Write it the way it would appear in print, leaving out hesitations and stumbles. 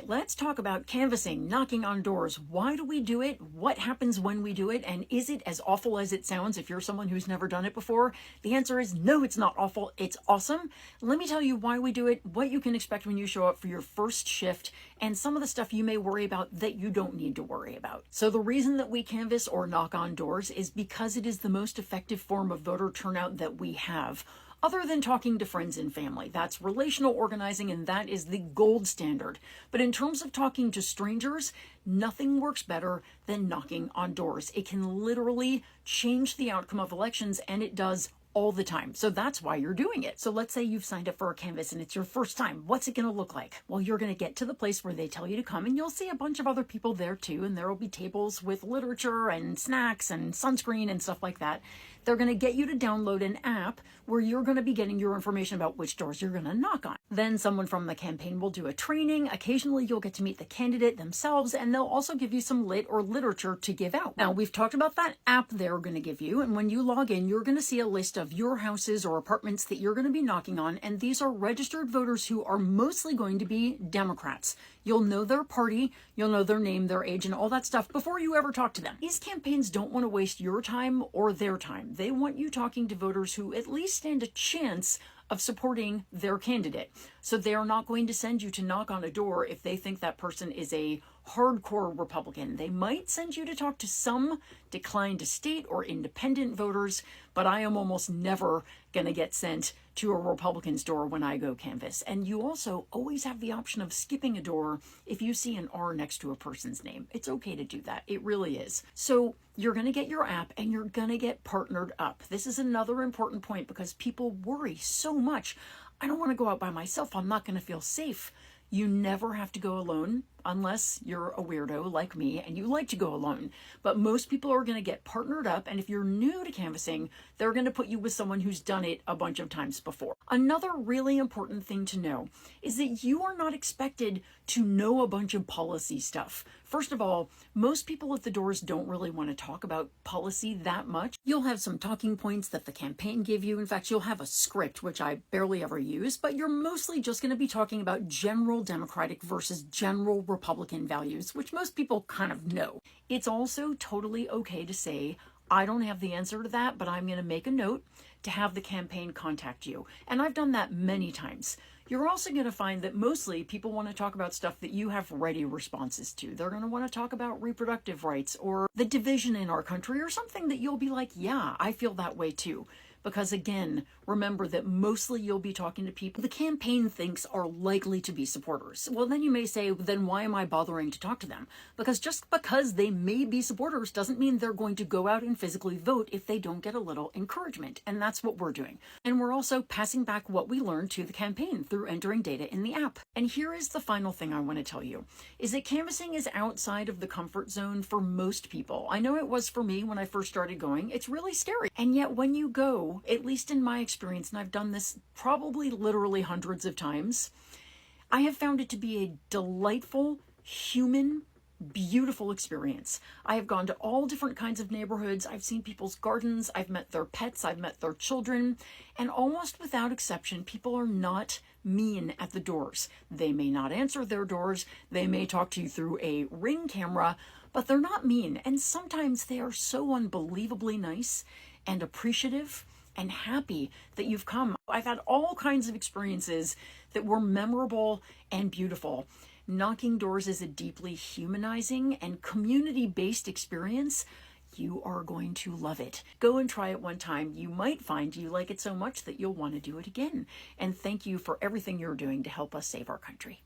Let's talk about canvassing, knocking on doors. Why do we do it? What happens when we do it? And is it as awful as it sounds if you're someone who's never done it before? The answer is no, it's not awful. It's awesome. Let me tell you why we do it, what you can expect when you show up for your first shift, and some of the stuff you may worry about that you don't need to worry about. So the reason that we canvass or knock on doors is because it is the most effective form of voter turnout that we have. Other than talking to friends and family. That's relational organizing, and that is the gold standard. But in terms of talking to strangers, nothing works better than knocking on doors. It can literally change the outcome of elections, and it does all the time. So that's why you're doing it. So let's say you've signed up for a canvass and it's your first time. What's it going to look like? Well, you're going to get to the place where they tell you to come, and you'll see a bunch of other people there too. And there will be tables with literature and snacks and sunscreen and stuff like that. They're going to get you to download an app where you're going to be getting your information about which doors you're going to knock on. Then someone from the campaign will do a training. Occasionally you'll get to meet the candidate themselves, and they'll also give you some lit or literature to give out. Now, we've talked about that app they're going to give you, and when you log in, you're going to see a list of your houses or apartments that you're going to be knocking on, and these are registered voters who are mostly going to be Democrats. You'll know their party, you'll know their name, their age, and all that stuff before you ever talk to them. These campaigns don't want to waste your time or their time. They want you talking to voters who at least stand a chance of supporting their candidate. So they are not going to send you to knock on a door if they think that person is a hardcore Republican. They might send you to talk to some declined to state or independent voters, but I am almost never going to get sent to a Republican's door when I go canvass. And you also always have the option of skipping a door if you see an R next to a person's name. It's okay to do that. It really is. So you're going to get your app and you're going to get partnered up. This is another important point because people worry so much. I don't want to go out by myself. I'm not going to feel safe. You never have to go alone unless you're a weirdo like me and you like to go alone. But most people are going to get partnered up, and if you're new to canvassing, they're going to put you with someone who's done it a bunch of times before. Another really important thing to know is that you are not expected to know a bunch of policy stuff. First of all, most people at the doors don't really want to talk about policy that much. You'll have some talking points that the campaign give you. In fact, you'll have a script, which I barely ever use, but you're mostly just going to be talking about general Democratic versus general Republican values, which most people kind of know. It's also totally okay to say, I don't have the answer to that, but I'm going to make a note to have the campaign contact you. And I've done that many times. You're also going to find that mostly people want to talk about stuff that you have ready responses to. They're going to want to talk about reproductive rights or the division in our country or something that you'll be like, yeah, I feel that way too. Because again, remember that mostly you'll be talking to people the campaign thinks are likely to be supporters. Well, then you may say, then why am I bothering to talk to them? Because just because they may be supporters doesn't mean they're going to go out and physically vote if they don't get a little encouragement. And that's what we're doing. And we're also passing back what we learned to the campaign through entering data in the app. And here is the final thing I want to tell you, is that canvassing is outside of the comfort zone for most people. I know it was for me when I first started going. It's really scary. And yet when you go, at least in my experience, and I've done this probably literally hundreds of times, I have found it to be a delightful, human, beautiful experience. I have gone to all different kinds of neighborhoods. I've seen people's gardens. I've met their pets. I've met their children. And almost without exception, people are not mean at the doors. They may not answer their doors. They may talk to you through a Ring camera, but they're not mean. And sometimes they are so unbelievably nice and appreciative and happy that you've come. I've had all kinds of experiences that were memorable and beautiful. Knocking doors is a deeply humanizing and community-based experience. You are going to love it. Go and try it one time. You might find you like it so much that you'll want to do it again. And thank you for everything you're doing to help us save our country.